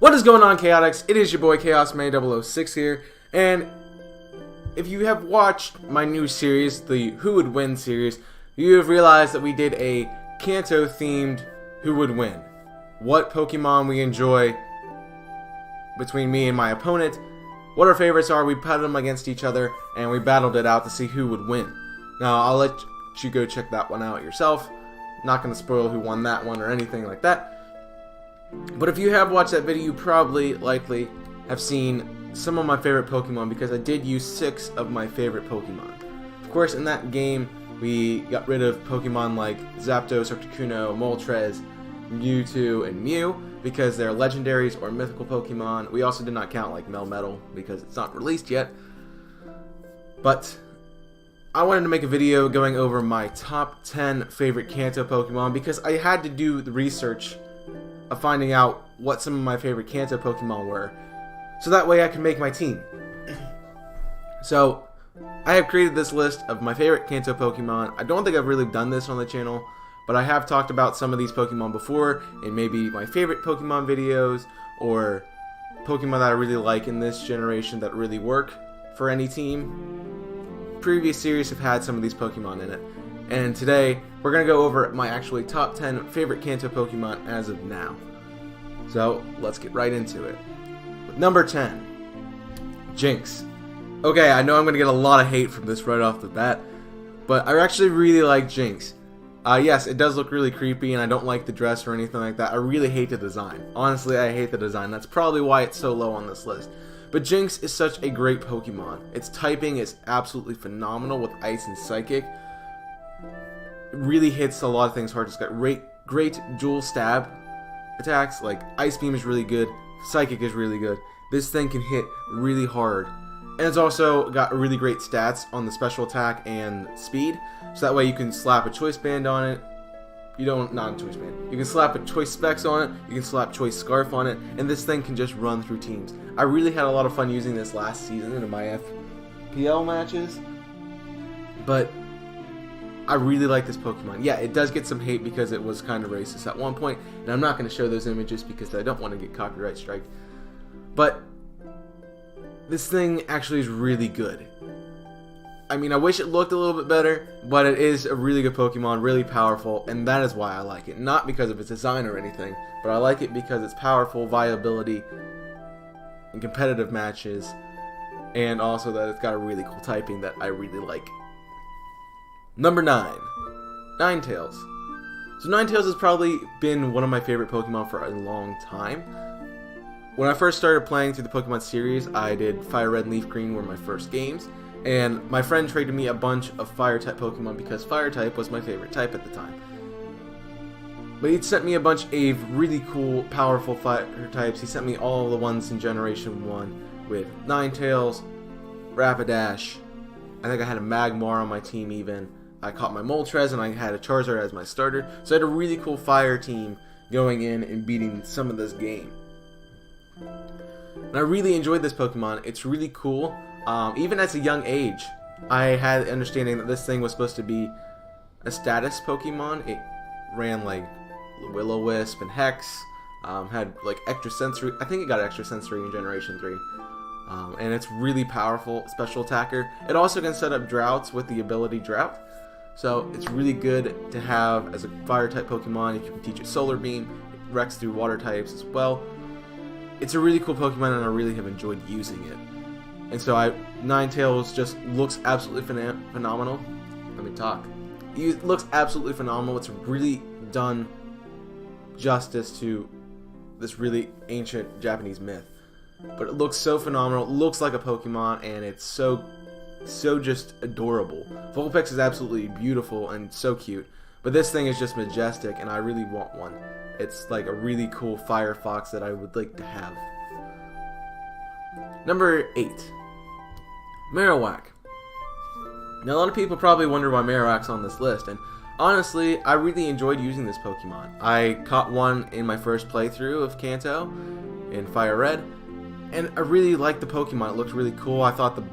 What is going on, Chaotix? It is your boy Chaos May 006 here, and if you have watched my new series, the Who Would Win series, you have realized that we did a Kanto themed Who Would Win. What Pokemon we enjoy between me and my opponent, what our favorites are, we put them against each other, and we battled it out to see who would win. Now, I'll let you go check that one out yourself. Not going to spoil who won that one or anything like that. But if you have watched that video, you probably, likely, have seen some of my favorite Pokemon, because I did use 6 of my favorite Pokemon. Of course, in that game, we got rid of Pokemon like Zapdos, Articuno, Moltres, Mewtwo, and Mew, because they're legendaries or mythical Pokemon. We also did not count like Melmetal, because it's not released yet. But I wanted to make a video going over my top 10 favorite Kanto Pokemon, because I had to do the research of finding out what some of my favorite Kanto Pokemon were, so that way I can make my team. So, I have created this list of my favorite Kanto Pokemon. I don't think I've really done this on the channel, but I have talked about some of these Pokemon before in maybe my favorite Pokemon videos, or Pokemon that I really like in this generation that really work for any team. Previous series have had some of these Pokemon in it. And today, we're going to go over my actually top 10 favorite Kanto Pokemon as of now. So, let's get right into it. Number 10, Jynx. Okay, I know I'm going to get a lot of hate from this right off the bat, but I actually really like Jynx. Yes, it does look really creepy, and I don't like the dress or anything like that. I really hate the design. Honestly, I hate the design. That's probably why it's so low on this list. But Jynx is such a great Pokemon. Its typing is absolutely phenomenal with Ice and Psychic. It really hits a lot of things hard. It's got great dual stab attacks. Like, Ice Beam is really good. Psychic is really good. This thing can hit really hard. And it's also got really great stats on the special attack and speed. So that way you can slap a Choice Band on it. Not a Choice Band. You can slap a Choice Specs on it. You can slap Choice Scarf on it. And this thing can just run through teams. I really had a lot of fun using this last season in my FPL matches. But I really like this Pokemon. Yeah, it does get some hate because it was kind of racist at one point, and I'm not going to show those images because I don't want to get copyright strike. But this thing actually is really good. I mean, I wish it looked a little bit better, but it is a really good Pokemon, really powerful, and that is why I like it. Not because of its design or anything, but I like it because it's powerful, viability in competitive matches, and also that it's got a really cool typing that I really like. Number 9, Ninetales. So Ninetales has probably been one of my favorite Pokemon for a long time. When I first started playing through the Pokemon series, I did Fire Red and Leaf Green were my first games, and my friend traded me a bunch of Fire-type Pokemon because Fire-type was my favorite type at the time. But he sent me a bunch of really cool, powerful Fire types. He sent me all the ones in Generation 1 with Ninetales, Rapidash. I think I had a Magmar on my team even. I caught my Moltres, and I had a Charizard as my starter. So I had a really cool fire team going in and beating some of this game. And I really enjoyed this Pokemon. It's really cool. Even at a young age, I had the understanding that this thing was supposed to be a status Pokemon. It ran like Will-O-Wisp and Hex. Had like extra sensory. I think it got extra sensory in Generation 3. And it's really powerful special attacker. It also can set up droughts with the ability Drought. So it's really good to have as a fire-type Pokemon. If you can teach it Solar Beam, it wrecks through water types as well. It's a really cool Pokemon, and I really have enjoyed using it. And so Ninetales just looks absolutely phenomenal. Let me talk. It looks absolutely phenomenal. It's really done justice to this really ancient Japanese myth. But it looks so phenomenal. It looks like a Pokemon, and it's so just adorable. Vulpix is absolutely beautiful and so cute, but this thing is just majestic, and I really want one. It's like a really cool Firefox that I would like to have. Number 8, Marowak. Now, a lot of people probably wonder why Marowak's on this list, and honestly, I really enjoyed using this Pokemon. I caught one in my first playthrough of Kanto in Fire Red, and I really liked the Pokemon. It looked really cool. I thought the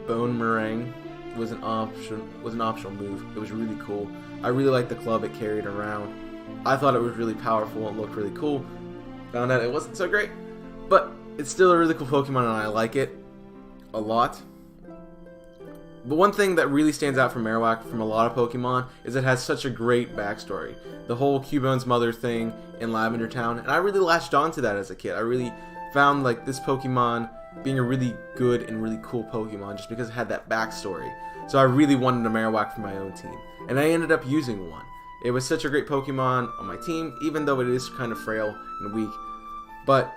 Bone Meringue was an optional move. It was really cool. I really liked the club it carried around. I thought it was really powerful and looked really cool. found out it wasn't so great. But it's still a really cool Pokemon and I like it a lot. But one thing that really stands out from Marowak from a lot of Pokemon is it has such a great backstory. The whole Cubone's mother thing in Lavender Town, and I really latched onto that as a kid. I really found like this Pokemon being a really good and really cool Pokemon just because it had that backstory. So I really wanted a Marowak for my own team, and I ended up using one. It was such a great Pokemon on my team, even though it is kind of frail and weak. But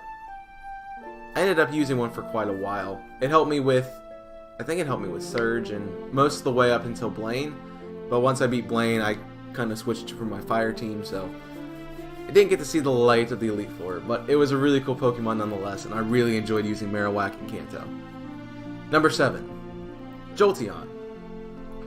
I ended up using one for quite a while. It helped me with, I think it helped me with Surge and most of the way up until Blaine. But once I beat Blaine, I kind of switched for my fire team, so I didn't get to see the light of the Elite Four, but it was a really cool Pokemon nonetheless, and I really enjoyed using Marowak and Kanto. Number 7, Jolteon.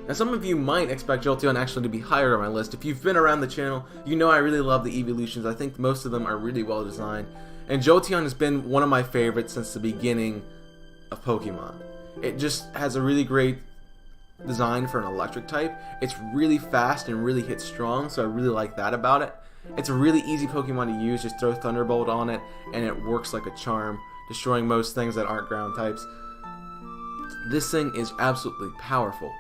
Now some of you might expect Jolteon actually to be higher on my list. If you've been around the channel, you know I really love the evolutions. I think most of them are really well designed. And Jolteon has been one of my favorites since the beginning of Pokemon. It just has a really great design for an electric type. It's really fast and really hits strong, so I really like that about it. It's a really easy Pokemon to use. Just throw Thunderbolt on it and it works like a charm, destroying most things that aren't ground types. This thing is absolutely powerful,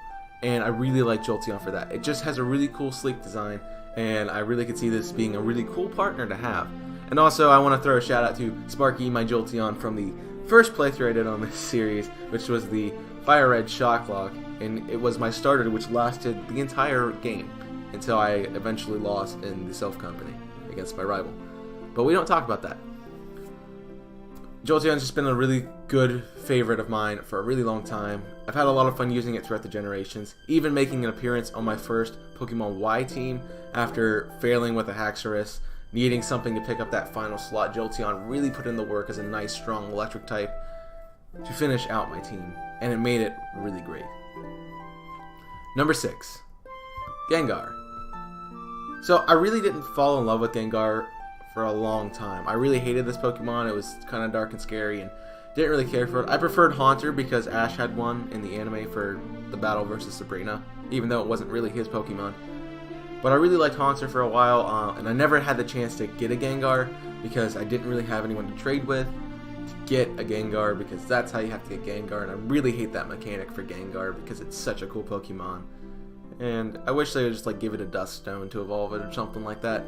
and I really like Jolteon for that. It just has a really cool sleek design, and I really could see this being a really cool partner to have. And also I want to throw a shout out to Sparky, my Jolteon from the first playthrough I did on this series, which was the Fire Red Shocklock, and it was my starter which lasted the entire game until I eventually lost in the Self Company against my rival. But we don't talk about that. Jolteon's just been a really good favorite of mine for a really long time. I've had a lot of fun using it throughout the generations, even making an appearance on my first Pokemon Y team after failing with a Haxorus, needing something to pick up that final slot. Jolteon really put in the work as a nice, strong electric type to finish out my team, and it made it really great. Number 6, Gengar. So I really didn't fall in love with Gengar for a long time. I really hated this Pokemon. It was kind of dark and scary and didn't really care for it. I preferred Haunter because Ash had one in the anime for the battle versus Sabrina, even though it wasn't really his Pokemon. But I really liked Haunter for a while, and I never had the chance to get a Gengar because I didn't really have anyone to trade with to get a Gengar, because that's how you have to get Gengar, and I really hate that mechanic for Gengar because it's such a cool Pokemon. And I wish they would just like give it a Dust Stone to evolve it or something like that.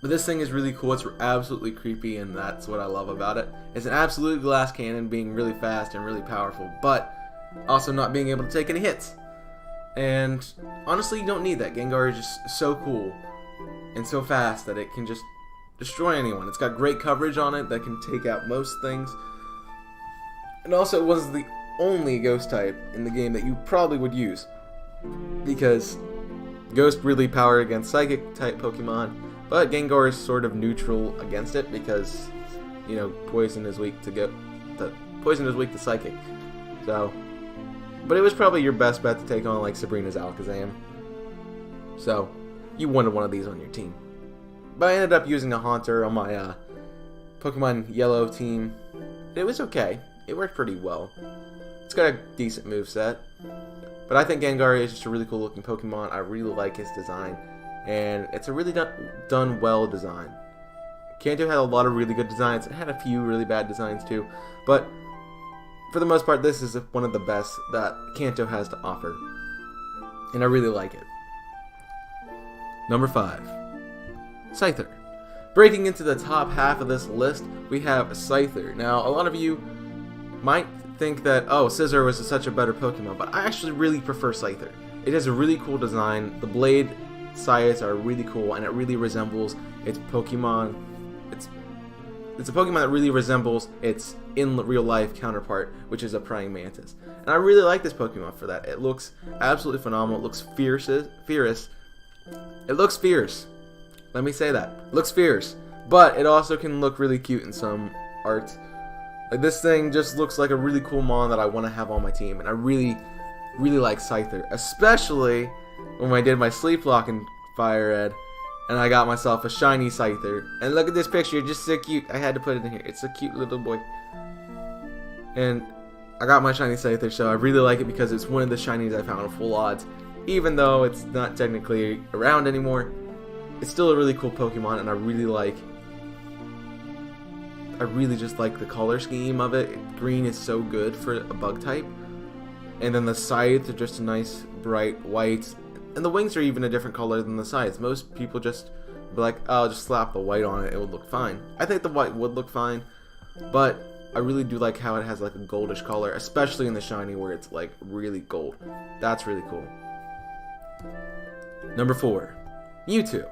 But this thing is really cool. It's absolutely creepy, and that's what I love about it. It's an absolute glass cannon, being really fast and really powerful, but also not being able to take any hits. And honestly, you don't need that. Gengar is just so cool and so fast that it can just destroy anyone. It's got great coverage on it that can take out most things. And also, it was the only ghost type in the game that you probably would use, because Ghost really power against Psychic type Pokemon, but Gengar is sort of neutral against it because, you know, Poison is weak to Psychic. So, but it was probably your best bet to take on like Sabrina's Alakazam. So, you wanted one of these on your team. But I ended up using a Haunter on my Pokemon Yellow team. It was okay. It worked pretty well. It's got a decent moveset. But I think Gengar is just a really cool looking Pokemon. I really like his design. And it's a really done well design. Kanto had a lot of really good designs. It had a few really bad designs too. But for the most part, this is one of the best that Kanto has to offer. And I really like it. Number 5, Scyther. Breaking into the top half of this list, we have Scyther. Now, a lot of you might think that, oh, Scizor was such a better Pokemon, but I actually really prefer Scyther. It has a really cool design. The blade scythes are really cool, and it really resembles its Pokemon. It's a Pokemon that really resembles its in real life counterpart, which is a praying mantis. And I really like this Pokemon for that. It looks absolutely phenomenal. It looks fierce. It looks fierce. Let me say that. It looks fierce, but it also can look really cute in some art. Like, this thing just looks like a really cool mon that I want to have on my team, and I really, really like Scyther, especially when I did my Sleep Lock in Fire Red, and I got myself a shiny Scyther. And look at this picture, just so cute. I had to put it in here. It's a cute little boy. And I got my shiny Scyther, so I really like it because it's one of the shinies I found in full odds. Even though it's not technically around anymore, it's still a really cool Pokemon, and I really like I really just like the color scheme of it. Green is so good for a bug type. And then the scythe are just a nice bright white. And the wings are even a different color than the scythes. Most people just be like, oh, just slap the white on it, it would look fine. I think the white would look fine, but I really do like how it has like a goldish color, especially in the shiny where it's like really gold. That's really cool. Number 4, Mewtwo.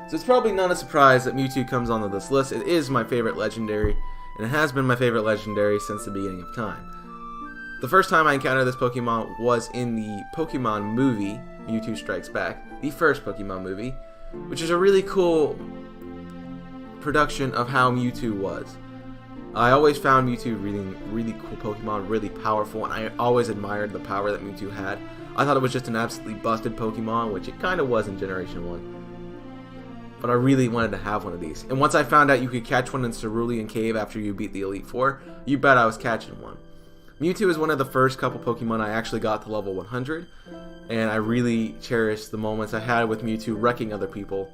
So it's probably not a surprise that Mewtwo comes onto this list. It is my favorite legendary, and it has been my favorite legendary since the beginning of time. The first time I encountered this Pokemon was in the Pokemon movie, Mewtwo Strikes Back, the first Pokemon movie, which is a really cool production of how Mewtwo was. I always found Mewtwo really cool Pokemon, really powerful, and I always admired the power that Mewtwo had. I thought it was just an absolutely busted Pokemon, which it kind of was in Generation 1. But I really wanted to have one of these. And once I found out you could catch one in Cerulean Cave after you beat the Elite Four, you bet I was catching one. Mewtwo is one of the first couple Pokemon I actually got to level 100, and I really cherish the moments I had with Mewtwo wrecking other people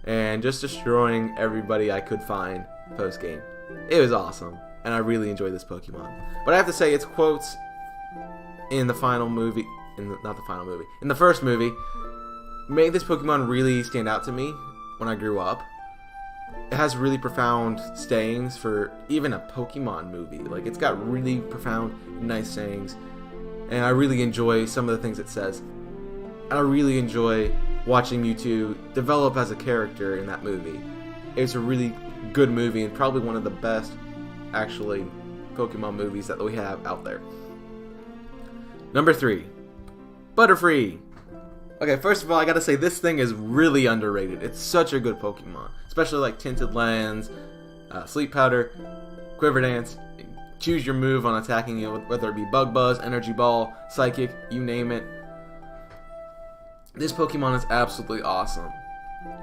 and just destroying everybody I could find post-game. It was awesome, and I really enjoyed this Pokemon. But I have to say, its quotes in the final movie, in the first movie, made this Pokemon really stand out to me when I grew up. It has really profound sayings for even a Pokemon movie. Like, it's got really profound, nice sayings, and I really enjoy some of the things it says. And I really enjoy watching Mewtwo develop as a character in that movie. It's a really good movie and probably one of the best, actually, Pokemon movies that we have out there. Number 3, Butterfree. Okay, first of all, I gotta say, this thing is really underrated. It's such a good Pokemon. Especially like Tinted Lands, Sleep Powder, Quiver Dance. Choose your move on attacking you, whether it be Bug Buzz, Energy Ball, Psychic, you name it. This Pokemon is absolutely awesome.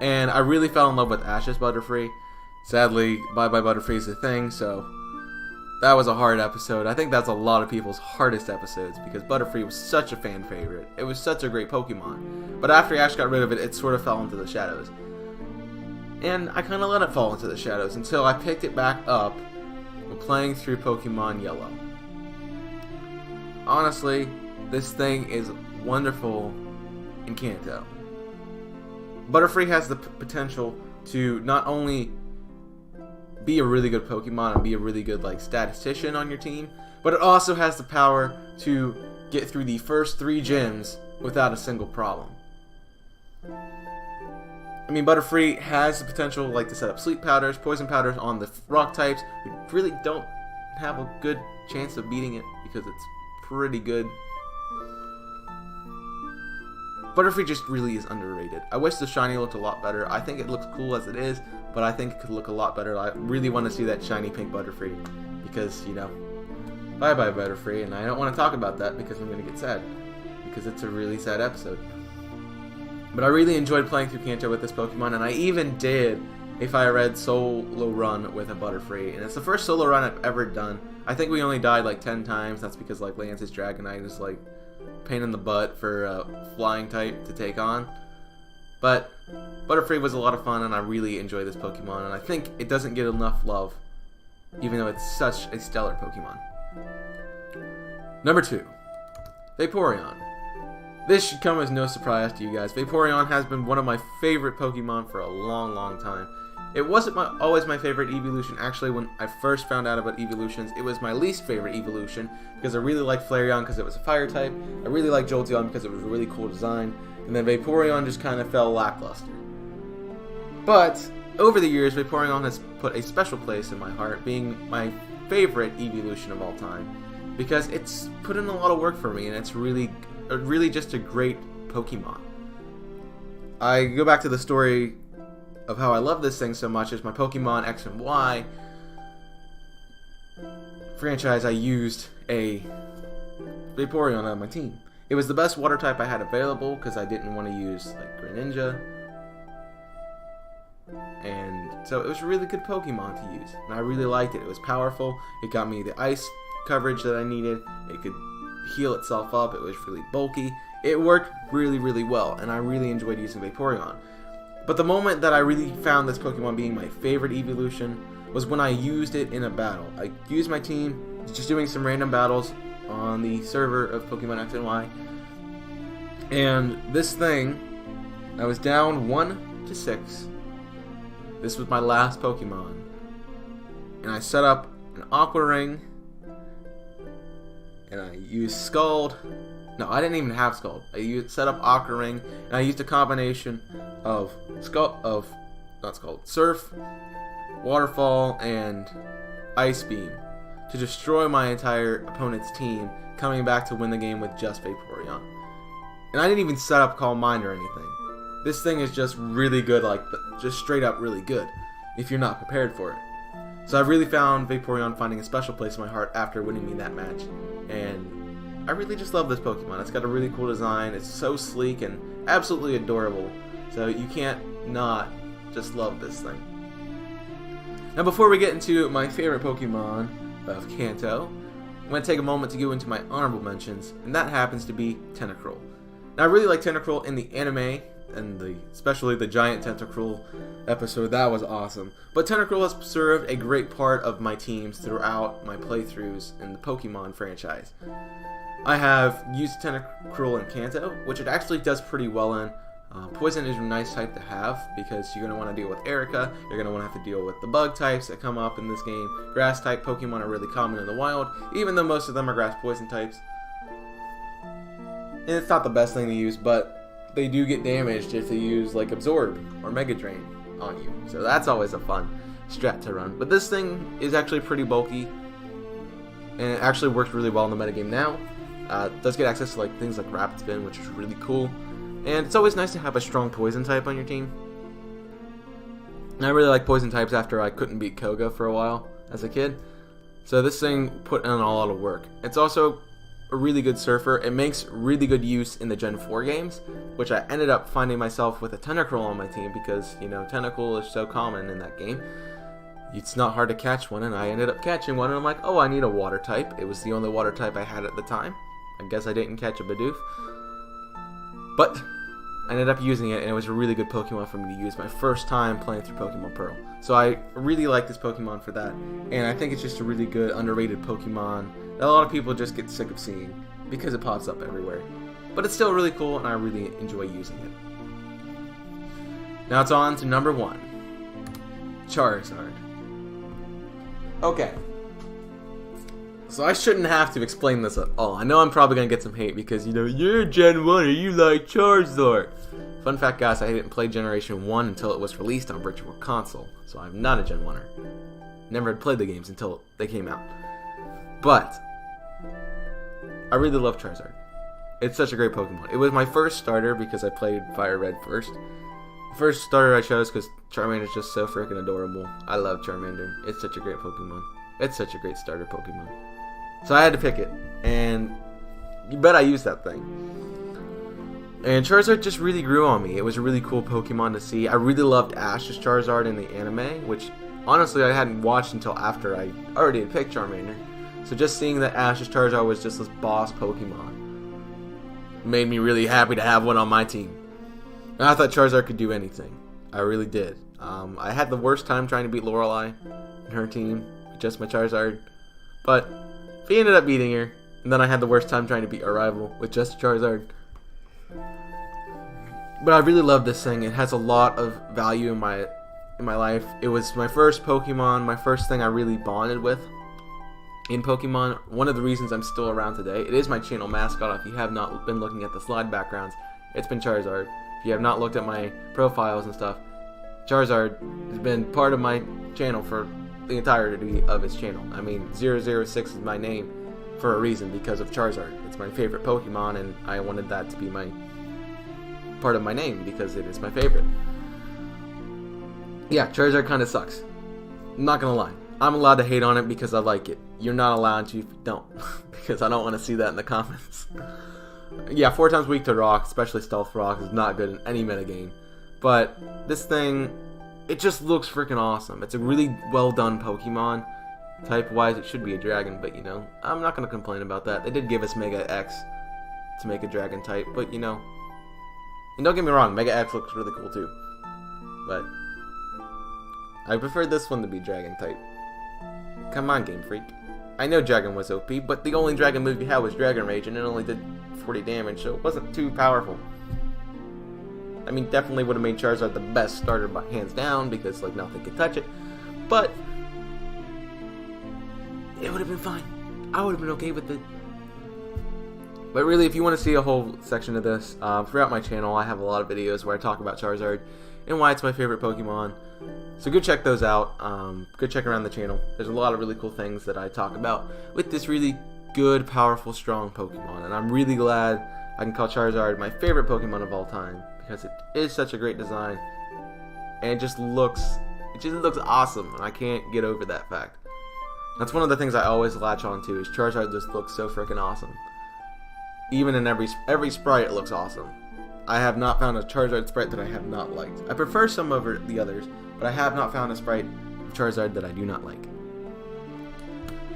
And I really fell in love with Ash's Butterfree. Sadly, Bye Bye Butterfree is a thing, so that was a hard episode. I think that's a lot of people's hardest episodes because Butterfree was such a fan favorite. It was such a great Pokemon. But after Ash got rid of it, it sort of fell into the shadows. And I kind of let it fall into the shadows until I picked it back up while playing through Pokemon Yellow. Honestly, this thing is wonderful in Kanto. Butterfree has the potential to not only be a really good Pokemon and be a really good statistician on your team, but it also has the power to get through the first 3 gyms without a single problem. I mean, Butterfree has the potential to set up Sleep Powders, Poison Powders on the rock types who really don't have a good chance of beating it because it's pretty good. Butterfree just really is underrated. I wish the shiny looked a lot better. I think it looks cool as it is, but I think it could look a lot better. I really want to see that shiny pink Butterfree because, bye bye Butterfree, and I don't want to talk about that because I'm going to get sad because it's a really sad episode. But I really enjoyed playing through Kanto with this Pokemon, and I even did a Fire Red solo run with a Butterfree, and it's the first solo run I've ever done. I think we only died 10 times. That's because Lance's Dragonite is pain in the butt for a flying type to take on. But Butterfree was a lot of fun, and I really enjoy this Pokemon, and I think it doesn't get enough love, even though it's such a stellar Pokemon. Number 2, Vaporeon. This should come as no surprise to you guys. Vaporeon has been one of my favorite Pokemon for a long time. It wasn't always my favorite evolution. Actually, when I first found out about evolutions, it was my least favorite evolution because I really liked Flareon because it was a fire type. I really liked Jolteon because it was a really cool design. And then Vaporeon just kind of fell lackluster. But over the years, Vaporeon has put a special place in my heart, being my favorite evolution of all time because it's put in a lot of work for me, and it's really just a great Pokemon. I go back to the story of how I love this thing so much is my Pokemon X and Y franchise. I used a Vaporeon on my team. It was the best water type I had available because I didn't want to use Greninja, and so it was a really good Pokemon to use, and I really liked it. It was powerful. It got me the ice coverage that I needed. It could heal itself up. It was really bulky. It worked really well, and I really enjoyed using Vaporeon. But the moment that I really found this Pokemon being my favorite evolution was when I used it in a battle. I used my team, just doing some random battles on the server of Pokemon X and Y. And this thing, I was down 1-6. This was my last Pokemon. And I set up an Aqua Ring. And I used Scald. No, I didn't even have Scald. Set up Aqua Ring, and I used a combination of Surf, Waterfall, and Ice Beam to destroy my entire opponent's team, coming back to win the game with just Vaporeon. And I didn't even set up Calm Mind or anything. This thing is just really good, just straight up really good, if you're not prepared for it. So I really found Vaporeon finding a special place in my heart after winning me that match. And I really just love this Pokemon. It's got a really cool design. It's so sleek and absolutely adorable. So you can't not just love this thing. Now before we get into my favorite Pokemon of Kanto, I'm going to take a moment to go into my honorable mentions, and that happens to be Tentacruel. Now I really like Tentacruel in the anime, and especially the Giant Tentacruel episode. That was awesome. But Tentacruel has served a great part of my teams throughout my playthroughs in the Pokemon franchise. I have used Tentacruel in Kanto, which it actually does pretty well in. Poison is a nice type to have because you're going to want to deal with Erica, you're going to want to have to deal with the bug types that come up in this game. Grass type Pokemon are really common in the wild, even though most of them are grass poison types. And it's not the best thing to use, but they do get damaged if they use like Absorb or Mega Drain on you. So that's always a fun strat to run. But this thing is actually pretty bulky, and it actually works really well in the metagame now. It does get access to things like Rapid Spin, which is really cool. And it's always nice to have a strong poison type on your team. And I really like poison types after I couldn't beat Koga for a while as a kid. So this thing put in a lot of work. It's also a really good surfer. It makes really good use in the Gen 4 games, which I ended up finding myself with a Tentacruel on my team because, Tentacool is so common in that game. It's not hard to catch one, and I ended up catching one, and I'm like, oh, I need a water type. It was the only water type I had at the time. I guess I didn't catch a Bidoof. But I ended up using it, and it was a really good Pokemon for me to use my first time playing through Pokemon Pearl. So I really like this Pokemon for that, and I think it's just a really good, underrated Pokemon that a lot of people just get sick of seeing because it pops up everywhere. But it's still really cool, and I really enjoy using it. Now it's on to number 1. Charizard. Okay. So I shouldn't have to explain this at all. I know I'm probably going to get some hate because, you're Gen 1er, you like Charizard. Fun fact, guys, I didn't play Generation 1 until it was released on Virtual Console. So I'm not a Gen 1er. Never had played the games until they came out. But I really love Charizard. It's such a great Pokemon. It was my first starter because I played Fire Red first. The first starter I chose because Charmander is just so freaking adorable. I love Charmander. It's such a great Pokemon. It's such a great starter Pokemon. So I had to pick it, and you bet I used that thing. And Charizard just really grew on me. It was a really cool Pokemon to see. I really loved Ash's Charizard in the anime, which honestly I hadn't watched until after I already had picked Charmander. So just seeing that Ash's Charizard was just this boss Pokemon made me really happy to have one on my team. And I thought Charizard could do anything. I really did. I had the worst time trying to beat Lorelei and her team with just my Charizard, but he ended up beating her. And then I had the worst time trying to beat our rival with just Charizard. But I really love this thing. It has a lot of value in my life. It was my first Pokemon, my first thing I really bonded with in Pokemon. One of the reasons I'm still around today. It is my channel mascot. If you have not been looking at the slide backgrounds, it's been Charizard. If you have not looked at my profiles and stuff, Charizard has been part of my channel for the entirety of its channel. I mean, 006 is my name for a reason because of Charizard. It's my favorite Pokemon, and I wanted that to be my part of my name because it is my favorite. Yeah, Charizard kind of sucks. I'm not gonna lie. I'm allowed to hate on it because I like it. You're not allowed to if you don't, because I don't want to see that in the comments. Yeah, 4 times weak to Rock, especially Stealth Rock, is not good in any metagame. But this thing, it just looks freaking awesome. It's a really well done Pokemon. Type-wise, it should be a dragon, but I'm not going to complain about that. They did give us Mega X to make a dragon type, but and don't get me wrong, Mega X looks really cool too. but I prefer this one to be Dragon type. Come on, Game Freak. I know Dragon was OP, but the only Dragon move you had was Dragon Rage, and it only did 40 damage, so it wasn't too powerful. I mean, definitely would have made Charizard the best starter by hands down, because like nothing could touch it, but it would have been fine. I would have been okay with it. But really, if you want to see a whole section of this, throughout my channel, I have a lot of videos where I talk about Charizard and why it's my favorite Pokemon. So go check those out. Go check around the channel. There's a lot of really cool things that I talk about with this really good, powerful, strong Pokemon. And I'm really glad I can call Charizard my favorite Pokemon of all time, because it is such a great design. And it just looks awesome, and I can't get over that fact. That's one of the things I always latch on to, is Charizard just looks so freaking awesome. Even in every sprite, it looks awesome. I have not found a Charizard sprite that I have not liked. I prefer some over the others, but I have not found a sprite of Charizard that I do not like.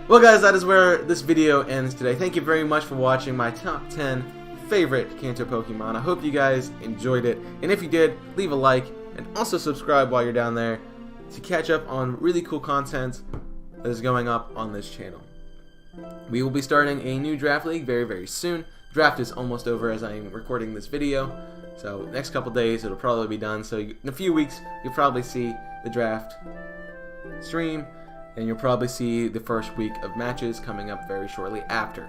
Well guys, that is where this video ends today. Thank you very much for watching my top 10 favorite Kanto Pokemon. I hope you guys enjoyed it, and if you did, leave a like, and also subscribe while you're down there to catch up on really cool content that is going up on this channel. We will be starting a new draft league very, very soon. Draft is almost over as I am recording this video, so next couple days it'll probably be done. So in a few weeks you'll probably see the draft stream, and you'll probably see the first week of matches coming up very shortly after.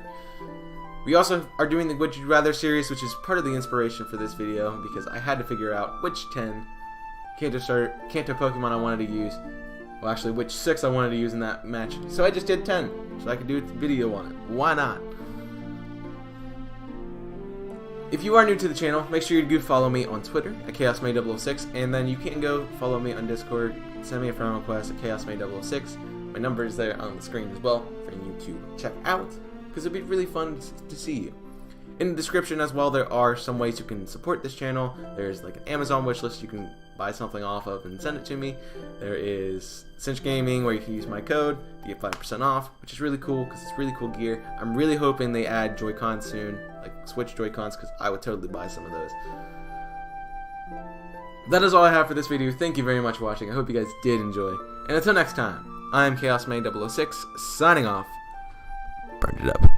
We also are doing the Would You Rather series, which is part of the inspiration for this video, because I had to figure out which 10 Kanto Pokemon I wanted to use. Well, actually, which 6 I wanted to use in that match. So I just did 10, so I could do a video on it. Why not? If you are new to the channel, make sure you do follow me on Twitter at ChaosMay006, and then you can go follow me on Discord. Send me a friend request at ChaosMay006. My number is there on the screen as well for you to check out, because it'd be really fun to see you. In the description as well, there are some ways you can support this channel. There's like an Amazon wishlist you can buy something off of and send it to me. There is Cinch Gaming, where you can use my code to get 5% off, which is really cool because it's really cool gear. I'm really hoping they add Joy-Cons soon, like Switch Joy-Cons, because I would totally buy some of those. That is all I have for this video. Thank you very much for watching. I hope you guys did enjoy. And until next time, I'm ChaosMay006, signing off. Burned it up.